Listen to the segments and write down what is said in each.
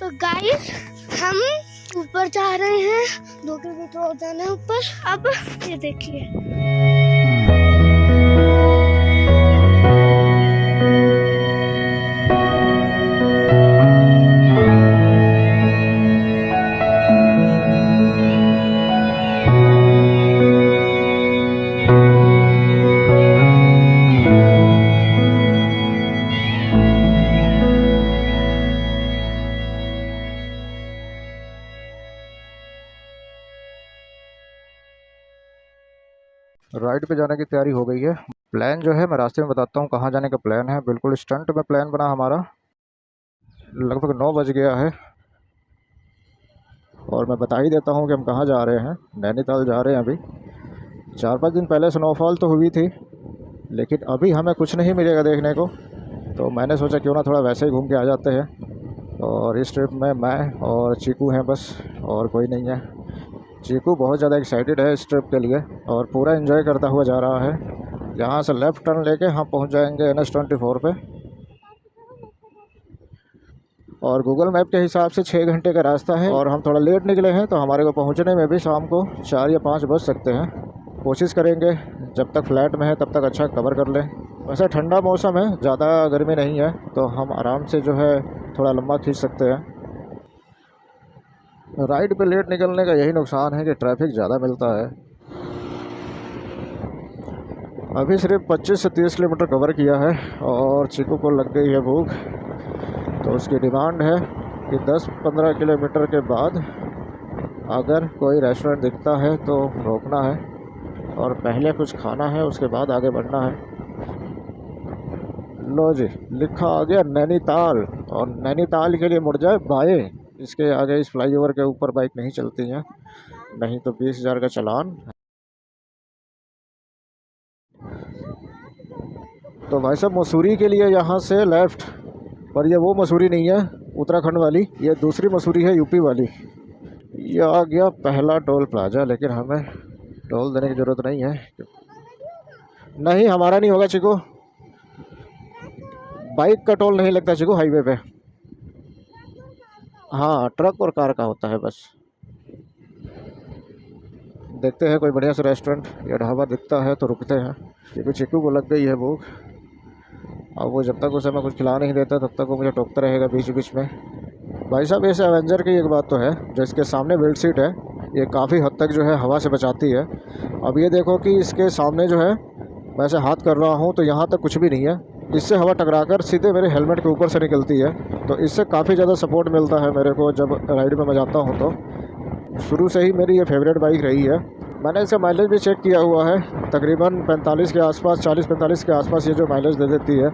तो गाइस हम ऊपर जा रहे हैं, 2 किलोमीटर और जाना है ऊपर। अब ये देखिए राइड पे जाने की तैयारी हो गई है। प्लान जो है मैं रास्ते में बताता हूँ कहाँ जाने का प्लान है। बिल्कुल स्टंट में प्लान बना हमारा। लगभग 9 बज गया है और मैं बता ही देता हूँ कि हम कहाँ जा रहे हैं। नैनीताल जा रहे हैं। अभी 4-5 दिन पहले स्नोफॉल तो हुई थी, लेकिन अभी हमें कुछ नहीं मिलेगा देखने को। तो मैंने सोचा क्यों ना थोड़ा वैसे ही घूम के आ जाते हैं। और इस ट्रिप में मैं और चीकू हैं बस, और कोई नहीं है। चीकू बहुत ज़्यादा एक्साइटेड है इस ट्रिप के लिए और पूरा एंजॉय करता हुआ जा रहा है। यहाँ से लेफ़्ट टर्न लेके हम पहुँच जाएंगे NH-24 पे। और गूगल मैप के हिसाब से 6 घंटे का रास्ता है और हम थोड़ा लेट निकले हैं, तो हमारे को पहुँचने में भी शाम को 4 या 5 बज सकते हैं। कोशिश करेंगे जब तक फ्लैट में है तब तक अच्छा कवर कर लें। वैसे ठंडा मौसम है, ज़्यादा गर्मी नहीं है, तो हम आराम से जो है थोड़ा लंबा खींच सकते हैं। राइड पे लेट निकलने का यही नुकसान है कि ट्रैफिक ज़्यादा मिलता है। अभी सिर्फ 25 से 30 किलोमीटर कवर किया है और चीकू को लग गई है भूख। तो उसकी डिमांड है कि 10-15 किलोमीटर के बाद अगर कोई रेस्टोरेंट दिखता है तो रोकना है और पहले कुछ खाना है, उसके बाद आगे बढ़ना है। लो जी, लिखा आ गया नैनीताल, और नैनीताल के लिए मुड़ जाए बाएं। इसके आगे इस फ्लाईओवर के ऊपर बाइक नहीं चलती हैं, नहीं तो 20,000 का चालान। तो भाई साहब मसूरी के लिए यहाँ से लेफ़्ट, पर ये वो मसूरी नहीं है उत्तराखंड वाली, ये दूसरी मसूरी है यूपी वाली। ये आ गया पहला टोल प्लाजा, लेकिन हमें टोल देने की ज़रूरत नहीं है। नहीं, हमारा नहीं होगा चिको, बाइक का टोल नहीं लगता चिको हाईवे पे। हाँ, ट्रक और कार का होता है बस। देखते हैं कोई बढ़िया सा रेस्टोरेंट या ढाबा दिखता है तो रुकते हैं, क्योंकि चिक्कू को लग गई है भूख। अब वो जब तक उसे मैं कुछ खिला नहीं देता तब तक वो मुझे टोकता रहेगा बीच बीच में। भाई साहब ऐसे एवेंजर की एक बात तो है, जो इसके सामने विंड सीट है ये काफ़ी हद तक जो है हवा से बचाती है। अब ये देखो कि इसके सामने जो है मैं ऐसे हाथ कर रहा हूँ तो यहाँ तक कुछ भी नहीं है, इससे हवा टकराकर सीधे मेरे हेलमेट के ऊपर से निकलती है। तो इससे काफ़ी ज़्यादा सपोर्ट मिलता है मेरे को जब राइड में मैं जाता हूँ। तो शुरू से ही मेरी ये फेवरेट बाइक रही है। मैंने इसका माइलेज भी चेक किया हुआ है, तकरीबन 45 के आसपास, 40-45 के आसपास ये जो माइलेज दे देती है,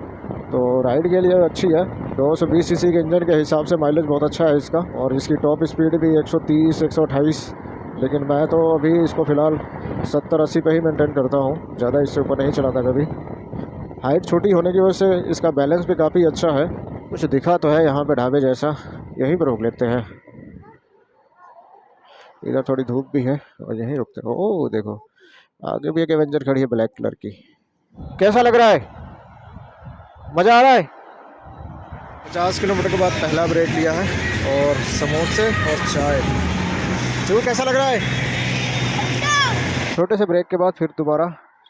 तो राइड के लिए अच्छी है। 220 सीसी के इंजन के हिसाब से माइलेज बहुत अच्छा है इसका, और इसकी टॉप स्पीड भी 130-128। लेकिन मैं तो अभी इसको फ़िलहाल 70-80 पे ही मेंटेन करता हूँ, ज़्यादा इससे ऊपर नहीं चलाता कभी। हाइट छोटी होने की वजह से इसका बैलेंस भी काफ़ी अच्छा है। कुछ दिखा तो है यहाँ पे ढाबे जैसा, यहीं पर रोक लेते हैं। इधर थोड़ी धूप भी है और यहीं रुकते हैं। ओह देखो, आगे भी एक एवेंजर खड़ी है ब्लैक कलर की। कैसा लग रहा है? मज़ा आ रहा है? 50 किलोमीटर के बाद पहला ब्रेक लिया है और समोसे और चाय। जो कैसा लग रहा है? छोटे से ब्रेक के बाद फिर दोबारा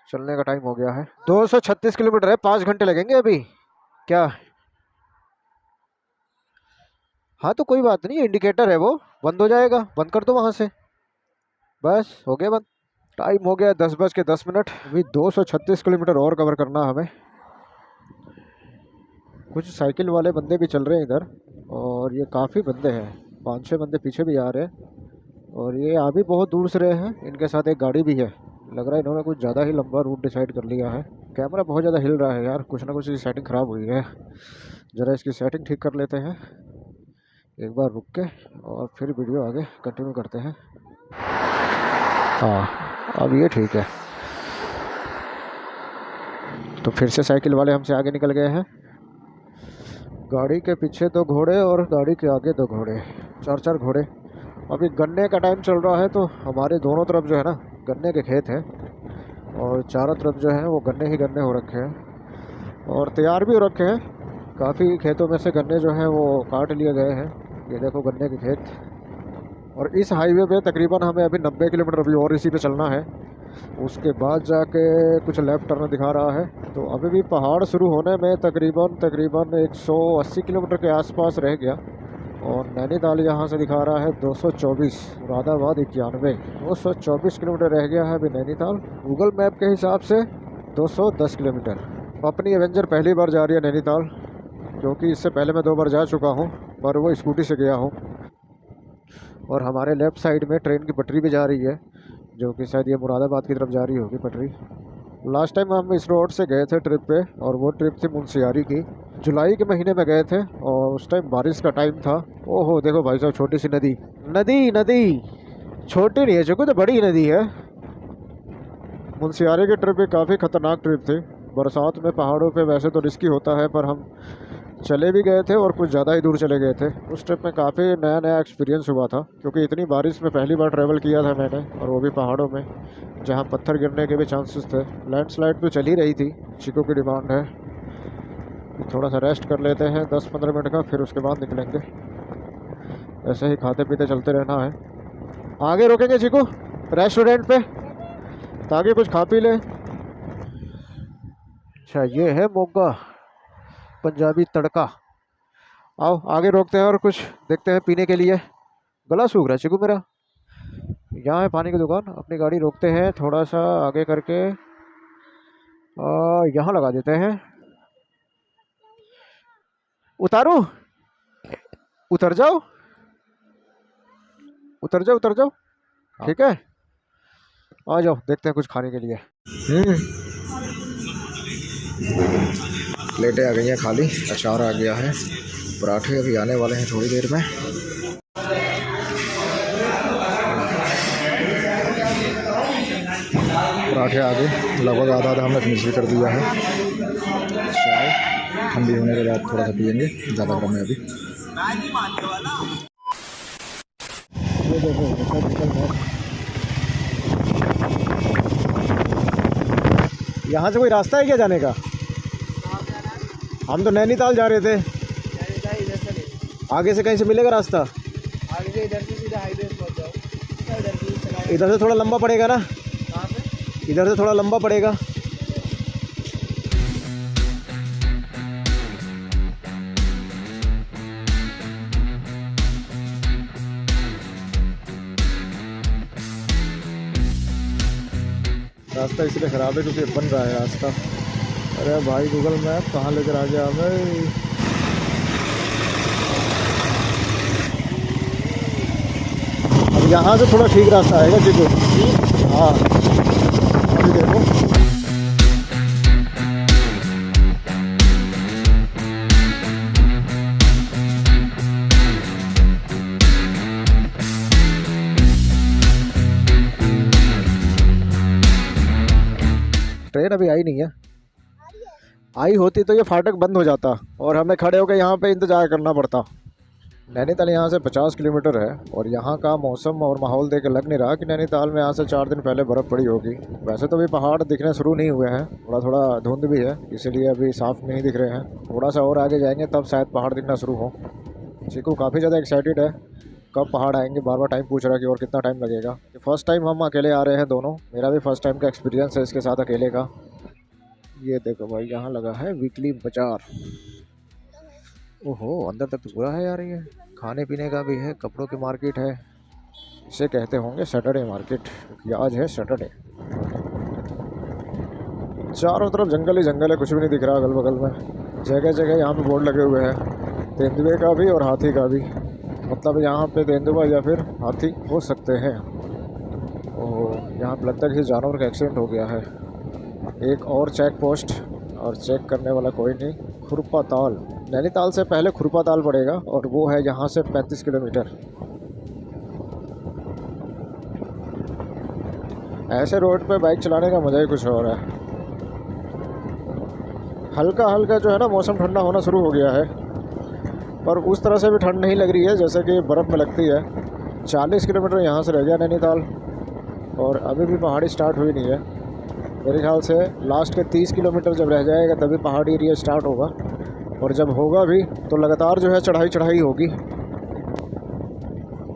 चलने का टाइम हो गया है। 236 किलोमीटर है, 5 घंटे लगेंगे अभी। क्या? हाँ तो कोई बात नहीं, इंडिकेटर है वो बंद हो जाएगा, बंद कर दो वहाँ से, बस हो गया बंद। टाइम हो गया 10:10। अभी 236 किलोमीटर और कवर करना हमें। कुछ साइकिल वाले बंदे भी चल रहे हैं इधर, और ये काफ़ी बंदे हैं, 5-6 बंदे पीछे भी आ रहे हैं, और ये आ भी बहुत दूर से रहे हैं। इनके साथ एक गाड़ी भी है, लग रहा है इन्होंने कुछ ज़्यादा ही लंबा रूट डिसाइड कर लिया है। कैमरा बहुत ज़्यादा हिल रहा है यार, कुछ ना कुछ इसकी सेटिंग ख़राब हुई है। ज़रा इसकी सेटिंग ठीक कर लेते हैं एक बार रुक के, और फिर वीडियो आगे कंटिन्यू करते हैं। हाँ, अब ये ठीक है। तो फिर से साइकिल वाले हमसे आगे निकल गए हैं। गाड़ी के पीछे 2 घोड़े और गाड़ी के आगे 2 घोड़े, 4-4 घोड़े। अभी गन्ने का टाइम चल रहा है, तो हमारे दोनों तरफ जो है ना गन्ने के खेत हैं, और चारों तरफ जो है वो गन्ने ही गन्ने हो रखे हैं और तैयार भी हो रखे हैं। काफ़ी खेतों में से गन्ने जो हैं वो काट लिए गए हैं ये देखो गन्ने के खेत। और इस हाईवे पे तकरीबन हमें अभी 90 किलोमीटर अभी और इसी पे चलना है। उसके बाद जाके कुछ लेफ्ट टर्न दिखा रहा है। तो अभी भी पहाड़ शुरू होने में तकरीबन 180 किलोमीटर के आसपास रह गया। और नैनीताल यहाँ से दिखा रहा है 224, मुरादाबाद 91, 224 किलोमीटर रह गया है अभी नैनीताल। गूगल मैप के हिसाब से 210 किलोमीटर। अपनी एवेंजर पहली बार जा रही है नैनीताल, क्योंकि इससे पहले मैं 2 बार जा चुका हूँ, पर वो स्कूटी से गया हूँ। और हमारे लेफ़्ट साइड में ट्रेन की पटरी भी जा रही है, जो कि शायद ये मुरादाबाद की तरफ जा रही होगी पटरी। लास्ट टाइम हम इस रोड से गए थे ट्रिप पे, और वो ट्रिप थी मुंशियारी की। जुलाई के महीने में गए थे और उस टाइम बारिश का टाइम था। ओहो देखो भाई साहब, छोटी सी नदी। नदी छोटी नहीं है चूँकि, तो बड़ी नदी है। मुंशियारी की ट्रिप भी काफ़ी ख़तरनाक ट्रिप थी। बरसात में पहाड़ों पे वैसे तो रिस्की होता है, पर हम चले भी गए थे और कुछ ज़्यादा ही दूर चले गए थे। उस ट्रिप में काफ़ी नया एक्सपीरियंस हुआ था, क्योंकि इतनी बारिश में पहली बार ट्रैवल किया था मैंने, और वो भी पहाड़ों में जहाँ पत्थर गिरने के भी चांसेस थे। लैंडस्लाइड तो चल ही रही थी। चिको की डिमांड है थोड़ा सा रेस्ट कर लेते हैं 10-15 मिनट का, फिर उसके बाद निकलेंगे। ऐसे ही खाते पीते चलते रहना है। आगे रोकेंगे चिको रेस्टोरेंट पे, ताकि कुछ खा पी ले। अच्छा ये है मोगा पंजाबी तड़का। आओ आगे रोकते हैं और कुछ देखते हैं पीने के लिए। गला सूख रहा है चिकू मेरा। यहाँ है पानी की दुकान। अपनी गाड़ी रोकते हैं थोड़ा सा आगे करके, यहाँ लगा देते हैं। उतारूं? उतर जाओ उतर जाओ। ठीक है, आ जाओ देखते हैं कुछ खाने के लिए। प्लेटें आ गई हैं खाली, अचार आ गया है, पराठे अभी आने वाले हैं थोड़ी देर में। पराठे आ गए, लगभग आधा हमने फिनिश भी कर दिया है। चाय ठंडी होने के बाद थोड़ा सा पियेंगे, ज़्यादा गर्म है अभी। ये देखो यहाँ से कोई रास्ता है क्या जाने का? हम तो नैनीताल जा रहे थे। आगे से कहीं से मिलेगा रास्ता? आगे से इधर से सीधा हाईवे पहुंच जाओ। इधर से थोड़ा लंबा पड़ेगा ना? इधर से थोड़ा लंबा पड़ेगा। रास्ता इसलिए ख़राब है क्योंकि बन रहा है रास्ता। अरे भाई गूगल मैप कहाँ लेकर आ गया हमें। अब यहाँ से थोड़ा ठीक रास्ता आएगा चिकू। हाँ अभी देखो, ट्रेन अभी आई नहीं है। आई होती तो ये फाटक बंद हो जाता और हमें खड़े होकर यहाँ पे इंतज़ार करना पड़ता। नैनीताल यहाँ से 50 किलोमीटर है, और यहाँ का मौसम और माहौल देख के लग नहीं रहा कि नैनीताल में यहाँ से 4 दिन पहले बर्फ़ पड़ी होगी। वैसे तो अभी पहाड़ दिखने शुरू नहीं हुए हैं, थोड़ा धुंध भी है, इसीलिए अभी साफ़ नहीं दिख रहे हैं। थोड़ा सा और आगे जाएंगे तब शायद पहाड़ दिखना शुरू हो। चिकू काफ़ी ज़्यादा एक्साइटेड है, कब पहाड़ आएंगे, बार बार टाइम पूछ रहा है कि और कितना टाइम लगेगा। फर्स्ट टाइम हम अकेले आ रहे हैं दोनों, मेरा भी फर्स्ट टाइम का एक्सपीरियंस है इसके साथ अकेले का। ये देखो भाई, यहाँ लगा है वीकली बाजार। ओहो अंदर तक तो पूरा है यार। ये खाने पीने का भी है, कपड़ों की मार्केट है, इसे कहते होंगे सैटरडे मार्केट, क्योंकि आज है सैटरडे। चारों तरफ जंगल ही जंगल है, कुछ भी नहीं दिख रहा अगल बगल में। जगह जगह यहाँ पे बोर्ड लगे हुए हैं, तेंदुए का भी और हाथी का भी। मतलब यहाँ पे तेंदुआ या फिर हाथी हो सकते हैं। ओह यहाँ पर लगता है किसी जानवर का एक्सीडेंट हो गया है। एक और चेक पोस्ट, और चेक करने वाला कोई नहीं। खुरपा ताल, नैनीताल से पहले खुरपा ताल पड़ेगा, और वो है यहाँ से 35 किलोमीटर। ऐसे रोड पे बाइक चलाने का मज़ा ही कुछ और है। हल्का हल्का जो है ना मौसम ठंडा होना शुरू हो गया है, पर उस तरह से भी ठंड नहीं लग रही है जैसे कि बर्फ़ में लगती है। 40 किलोमीटर यहाँ से रह गया नैनीताल, और अभी भी पहाड़ी स्टार्ट हुई नहीं है। मेरे ख्याल से लास्ट के 30 किलोमीटर जब रह जाएगा तभी पहाड़ी एरिया स्टार्ट होगा, और जब होगा भी तो लगातार जो है चढ़ाई होगी।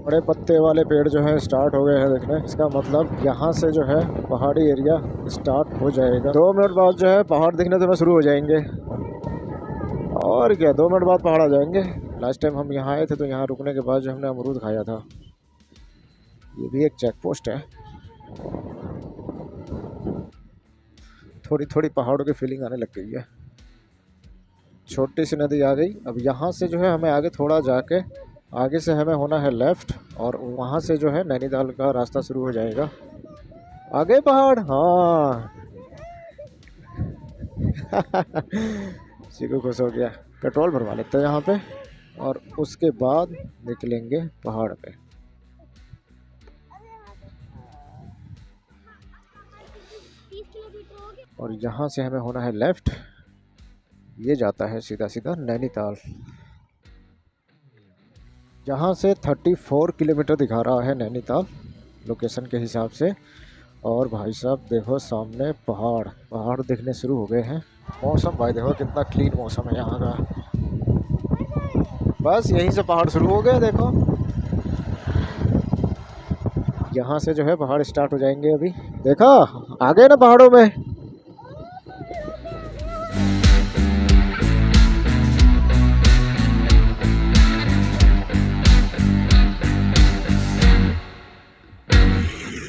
बड़े पत्ते वाले पेड़ जो है स्टार्ट हो गए हैं देखने। इसका मतलब यहाँ से जो है पहाड़ी एरिया स्टार्ट हो जाएगा। 2 मिनट बाद जो है पहाड़ दिखने तो शुरू हो जाएंगे। और क्या, 2 मिनट बाद पहाड़ आ जाएंगे। लास्ट टाइम हम यहाँ आए थे तो यहाँ रुकने के बाद जो हमने अमरूद खाया था। ये भी एक चेक पोस्ट है। थोड़ी थोड़ी पहाड़ों की फीलिंग आने लग गई है। छोटी सी नदी आ गई। अब यहाँ से जो है हमें आगे थोड़ा जाके, आगे से हमें होना है लेफ़्ट और वहाँ से जो है नैनीताल का रास्ता शुरू हो जाएगा। आगे पहाड़, हाँ। चीकू खुश हो गया। पेट्रोल भरवा लेते हैं यहाँ पे और उसके बाद निकलेंगे पहाड़ पे। और यहाँ से हमें होना है लेफ़्ट। ये जाता है सीधा सीधा नैनीताल। यहाँ से 34 किलोमीटर दिखा रहा है नैनीताल लोकेशन के हिसाब से। और भाई साहब देखो सामने पहाड़, पहाड़ दिखने शुरू हो गए हैं। मौसम भाई देखो कितना क्लीन मौसम है यहाँ का। बस यहीं से पहाड़ शुरू हो गए देखो। यहाँ से जो है पहाड़ स्टार्ट हो जाएंगे अभी। देखा आगे ना पहाड़ों में।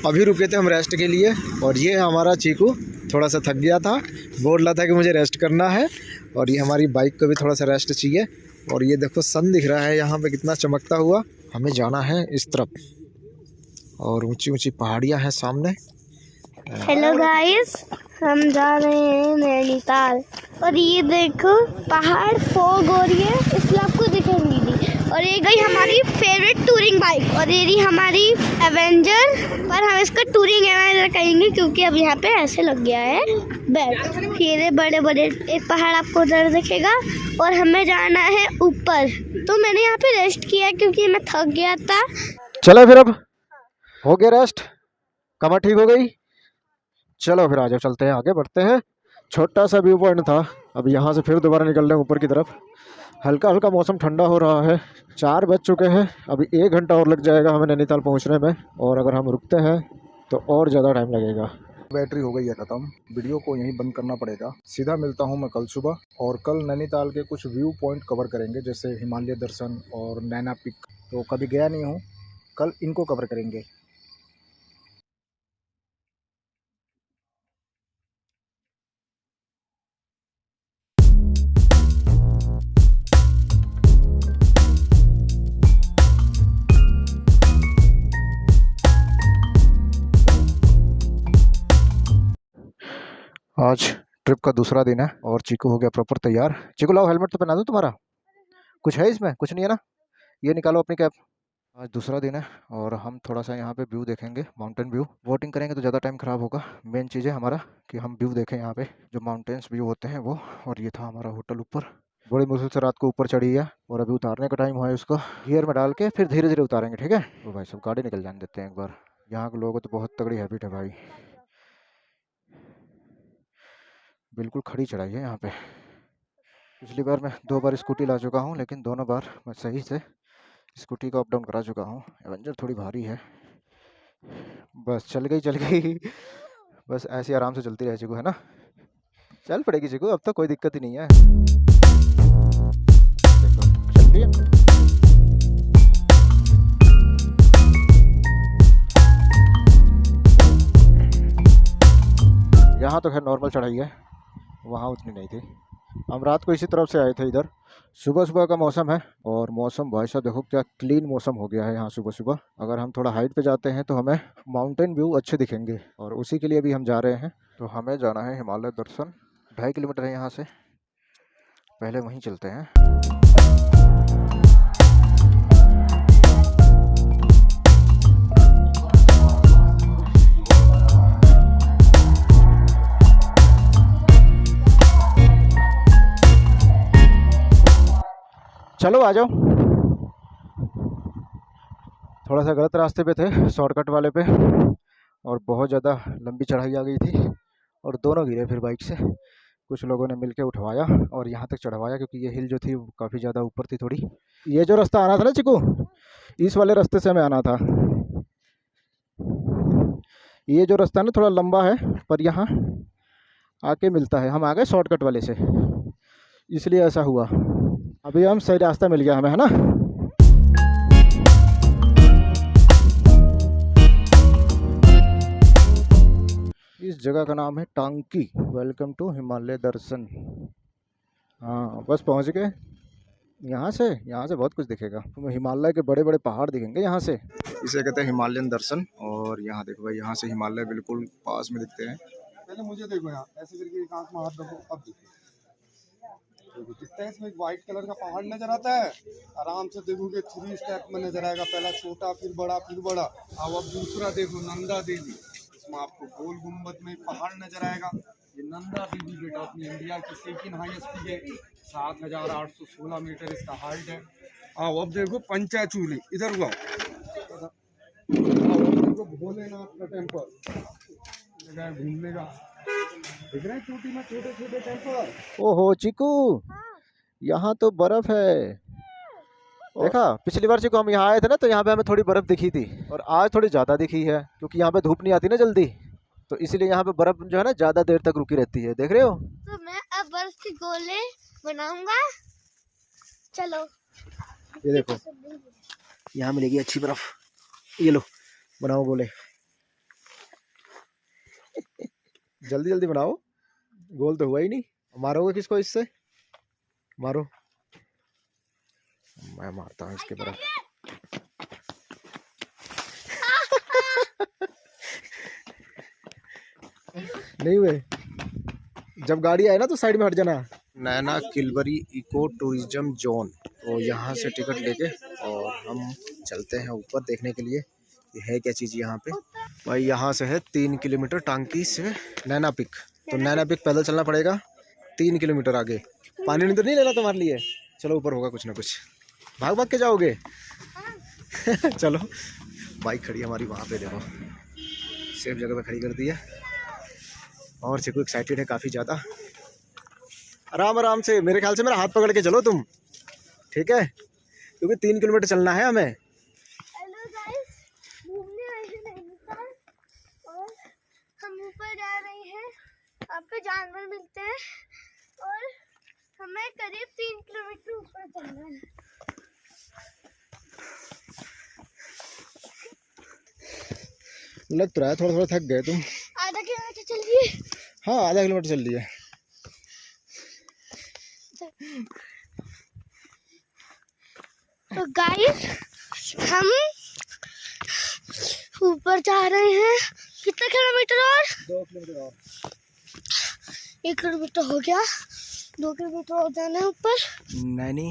अभी रुके थे हम रेस्ट के लिए और ये हमारा चीकू थोड़ा सा थक गया था, बोल रहा था कि मुझे रेस्ट करना है। और ये हमारी बाइक को भी थोड़ा सा रेस्ट चाहिए। और ये देखो सन दिख रहा है यहाँ पे कितना चमकता हुआ। हमें जाना है इस तरफ और ऊंची ऊंची पहाड़ियाँ हैं सामने। हेलो गाइस, हम जा रहे हैं नैनीताल और ये देखो पहाड़, फॉग हो रही है इसलिए आपको दिखेंगी नहीं। और ये गई हमारी फेवरेट टूरिंग बाइक और ये रही हमारी एवेंजर, पर हम इसका टूरिंग एवेंजर कहेंगे क्योंकि अब यहाँ पे ऐसे लग गया है बैग। ये बड़े बड़े एक पहाड़ आपको उधर दिखेगा और हमें जाना है ऊपर। तो मैंने यहाँ पे रेस्ट किया क्योंकि मैं थक गया था। चलो फिर अब हो गया रेस्ट, कमर ठीक हो गई। चलो फिर आ जाओ, चलते हैं आगे बढ़ते हैं। छोटा सा व्यू पॉइंट था। अब यहाँ से फिर दोबारा निकल रहे हैं ऊपर की तरफ। हल्का हल्का मौसम ठंडा हो रहा है। 4 बज चुके हैं। अभी 1 घंटा और लग जाएगा हमें नैनीताल पहुँचने में। और अगर हम रुकते हैं तो और ज़्यादा टाइम लगेगा। बैटरी हो गई है ख़त्म, वीडियो को यहीं बंद करना पड़ेगा। सीधा मिलता हूँ मैं कल सुबह। और कल नैनीताल के कुछ व्यू पॉइंट कवर करेंगे जैसे हिमालय दर्शन और नैना पिक। तो कभी गया नहीं हूँ, कल इनको कवर करेंगे। आज ट्रिप का दूसरा दिन है और चीकू हो गया प्रॉपर तैयार। चीकू लाओ हेलमेट तो पहना दो, तुम्हारा कुछ है इसमें? कुछ नहीं है ना, ये निकालो अपनी कैप। आज दूसरा दिन है और हम थोड़ा सा यहाँ पे व्यू देखेंगे, माउंटेन व्यू। बोटिंग करेंगे तो ज़्यादा टाइम ख़राब होगा। मेन चीज़ है हमारा कि हम व्यू देखें यहाँ पे जो माउंटेन्स व्यू होते हैं वो। और ये था हमारा होटल ऊपर। बड़ी मुश्किल से रात को ऊपर चढ़ी है और अभी उतारने का टाइम हुआ है। उसको गियर में डाल के फिर धीरे धीरे उतारेंगे, ठीक है? तो भाई सब गाड़ी निकल जाने देते हैं एक बार। यहाँ के लोगों को तो बहुत तगड़ी हैबिट है भाई, बिल्कुल खड़ी चढ़ाई है यहाँ पे। पिछली बार मैं 2 बार स्कूटी ला चुका हूँ लेकिन दोनों बार मैं सही से स्कूटी को अप डाउन करा चुका हूँ। एवेंजर थोड़ी भारी है। बस चल गई बस ऐसे आराम से चलती रहे चिकू, है ना? चल पड़ेगी चिकू, अब तो कोई दिक्कत ही नहीं है। देखो चल रही है। यहाँ तो खैर नॉर्मल चढ़ाई है, वहाँ उतनी नहीं थी। हम रात को इसी तरफ से आए थे इधर। सुबह सुबह का मौसम है और मौसम भाई साहब देखो क्या क्लीन मौसम हो गया है यहाँ सुबह सुबह। अगर हम थोड़ा हाइट पे जाते हैं तो हमें माउंटेन व्यू अच्छे दिखेंगे और उसी के लिए भी हम जा रहे हैं। तो हमें जाना है हिमालय दर्शन। 2.5 किलोमीटर है यहाँ से, पहले वहीं चलते हैं। चलो आ जाओ। थोड़ा सा गलत रास्ते पे थे, शॉर्टकट वाले पे, और बहुत ज़्यादा लंबी चढ़ाई आ गई थी और दोनों गिरे फिर बाइक से। कुछ लोगों ने मिलके उठवाया और यहाँ तक चढ़वाया क्योंकि ये हिल जो थी काफ़ी ज़्यादा ऊपर थी थोड़ी। ये जो रास्ता आना था ना चिकू, इस वाले रास्ते से हमें आना था। ये जो रास्ता है ना थोड़ा लंबा है, पर यहाँ आके मिलता है। हम आ गए शॉर्टकट वाले से, इसलिए ऐसा हुआ। अभी हम सही रास्ता मिल गया हमें, है ना। इस जगह का नाम है टांकी। वेलकम टू हिमालय दर्शन। हाँ बस पहुँच गए। यहाँ से बहुत कुछ दिखेगा। तुम्हें हिमालय के बड़े बड़े पहाड़ दिखेंगे यहाँ से। इसे कहते हैं हिमालयन दर्शन। और यहाँ देखो भाई, यहाँ से हिमालय बिल्कुल पास में दिखते हैं। पहले मुझे देखो यहाँ ऐसे करके एक आंख में हाथ रखो, अब देखो दिखता है इसमें एक व्हाइट कलर का पहाड़ नजर आता है। आराम से देखोगे 3 स्टेप में नजर आएगा, पहला छोटा फिर बड़ा फिर बड़ा। अब दूसरा देखो नंदा देवी, इसमें आपको गोल गुम्बद में पहाड़ नजर आएगा। ये नंदा देवी बेटा अपनी इंडिया की सेकंड हाईएस्ट पीक है, 7,816 मीटर इसका हाइट है। आओ अब देखो पंचाचूली, इधर हुआ देखो भोलेनाथ का टेम्पल घूमने का, दिख रहे हैं चोटी में छोटे छोटे टेम्पल। ओहो चीकू, यहाँ तो बर्फ है। देखा, पिछली बार चीकू हम यहाँ आए थे ना, तो यहाँ पे हमें थोड़ी बर्फ दिखी थी, और आज थोड़ी ज़्यादा दिखी है, क्योंकि यहाँ पे धूप नहीं आती ना जल्दी, तो इसीलिए यहाँ पे बर्फ जो है ना ज़्यादा देर तक रुकी रहती है। देख रहे हो। तो मैं अब बर्फ के गोले बनाऊंगा। चलो ये देखो, यहाँ मिलेगी अच्छी बर्फ। ये लो, बनाओ गोले। जल्दी जल्दी बनाओ, गोल तो हुआ ही नहीं। मारोगे किसको इससे? मारो। मैं मारता हूँ इसके बर्फ। नहीं हुए। जब गाड़ी आए ना तो साइड में हट जाना। नैना किलबरी इको टूरिज्म जोन, तो यहाँ से टिकट लेके और हम चलते हैं ऊपर देखने के लिए ये है क्या चीज़ यहाँ पे। भाई यहाँ से है 3 किलोमीटर टांकी से नैना पिक। तो नैना पिक पैदल चलना पड़ेगा 3 किलोमीटर आगे। पानी नहीं तो नहीं लेना तुम्हारे लिए। चलो ऊपर होगा कुछ ना कुछ। भाग भाग के जाओगे। चलो, बाइक खड़ी है हमारी वहाँ पे, देखो सेफ जगह पे खड़ी कर दी है। और चिकू एक्साइटेड है काफ़ी ज़्यादा। आराम आराम से, मेरे ख्याल से मेरा हाथ पकड़ के चलो तुम, ठीक है, क्योंकि 3 किलोमीटर चलना है हमें। हेलो गाइस, घूमने आए हैं नैनीताल और हम ऊपर जा रहे हैं। आपको जानवर मिलते हैं और हमें करीब 3 किलोमीटर ऊपर चलना है। लग तो रहा है थोड़ा थोड़ा थक गए तुम। आधा किलोमीटर चलिए। हाँ, आधा किलोमीटर चल लिए। तो गाइस हम ऊपर जा रहे हैं। कितना किलोमीटर और? 2 किलोमीटर और। 1 किलोमीटर हो गया, 2 किलोमीटर और जाना है ऊपर। नैनी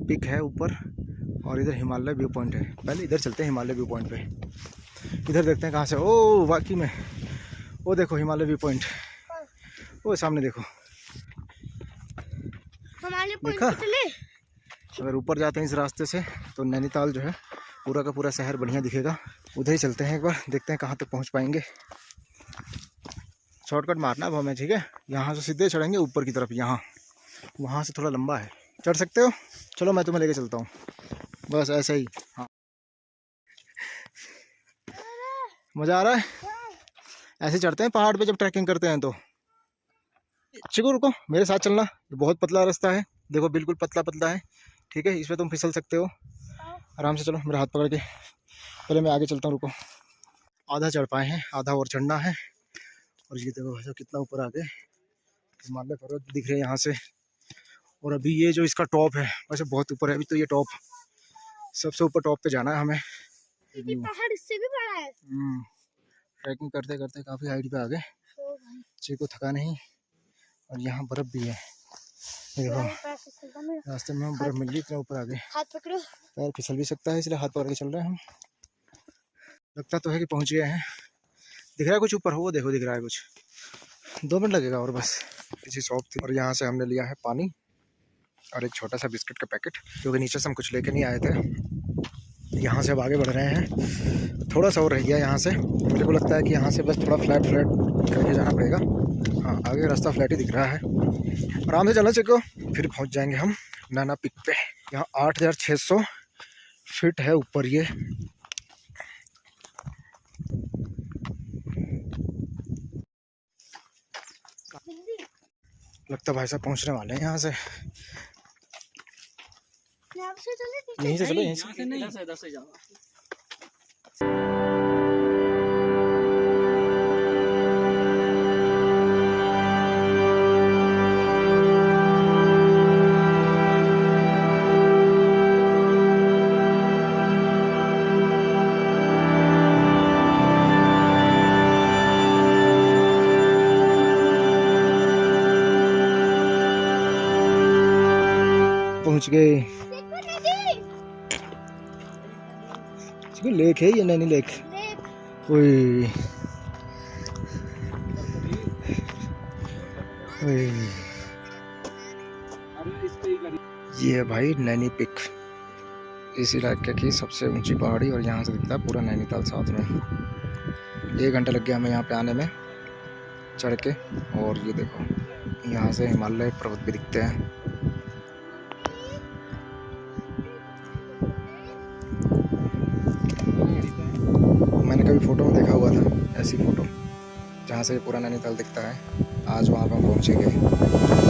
पिक है ऊपर, और इधर हिमालय व्यू पॉइंट है। पहले इधर चलते हैं हिमालय व्यू पॉइंट पे। इधर देखते हैं कहाँ से। ओ वाकई में, वो देखो हिमालय व्यू पॉइंट, वो सामने देखो। हमारे देखा? पॉइंट चले। अगर ऊपर जाते हैं इस रास्ते से तो नैनीताल जो है पूरा का पूरा शहर बढ़िया दिखेगा। उधर ही चलते हैं एक बार, देखते हैं कहाँ तक पहुँच पाएंगे। शॉर्टकट मारना अब हमें, ठीक है। यहाँ से सीधे चढ़ेंगे ऊपर की तरफ। यहाँ वहाँ से थोड़ा लंबा है, चढ़ सकते हो। चलो मैं तुम्हें लेके चलता हूँ, बस ऐसे ही। हाँ, मज़ा आ रहा है। ऐसे चढ़ते हैं पहाड़ पे जब ट्रैकिंग करते हैं तो। चिकू रुको, मेरे साथ चलना। बहुत पतला रास्ता है, देखो बिल्कुल पतला पतला है, ठीक है। इस पर तुम फिसल सकते हो आराम से। चलो मेरा हाथ पकड़ के, पहले मैं आगे चलता हूँ, रुको। आधा चढ़ पाए हैं, आधा और चढ़ना है। और ये देखो भाई कितना ऊपर आ गए, हिमालय पर्वत दिख रहे हैं यहाँ से। और अभी ये जो इसका टॉप है, वैसे बहुत ऊपर है अभी तो ये टॉप, सबसे ऊपर टॉप पे जाना है हमें। ये पहाड़ इससे भी बड़ा है। ट्रैकिंग करते करते काफ़ी हाइट पे आ गए। चीकू थका नहीं। और यहाँ बर्फ भी है, ये देखो रास्ते में बर्फ मिल गई, इतना ऊपर आ गए। हाथ पकड़ो, पैर फिसल भी सकता है, इसलिए हाथ पकड़ के चल रहे हैं हम। लगता तो है कि पहुँच गए हैं। दिख रहा है कुछ ऊपर, वो देखो दिख रहा है कुछ। 2 मिनट लगेगा और बस। किसी शॉप थी, और यहाँ से हमने लिया है पानी और एक छोटा सा बिस्किट का पैकेट, क्योंकि नीचे से हम कुछ लेके नहीं आए थे। यहाँ से अब आगे बढ़ रहे हैं, थोड़ा सा और रह गया यहाँ से। मेरे को लगता है कि यहाँ से बस थोड़ा फ्लैट करके जाना पड़ेगा। हाँ, आगे रास्ता फ्लैट ही दिख रहा है। आराम से चलना चिको, फिर पहुँच जाएंगे हम नैना पिक पे। यहाँ 8,600 फीट है ऊपर ये। लगता भाई साहब पहुंचने वाले हैं यहाँ से। यहीं से चलो, यहीं से। पहुंच गए। लेक है ये, नैनी लेक। ओए ओए, ये है भाई नैनी पिक, इस इलाके की सबसे ऊंची पहाड़ी, और यहाँ से दिखता है पूरा नैनीताल साथ में। 1 घंटा लग गया हमें यहाँ पे आने में चढ़ के। और ये देखो यहाँ से हिमालय पर्वत भी दिखते हैं। मैंने कभी फ़ोटो में देखा हुआ था ऐसी फ़ोटो जहाँ से पूरा नैनीताल दिखता है। आज वहाँ पर हम पहुँचेंगे।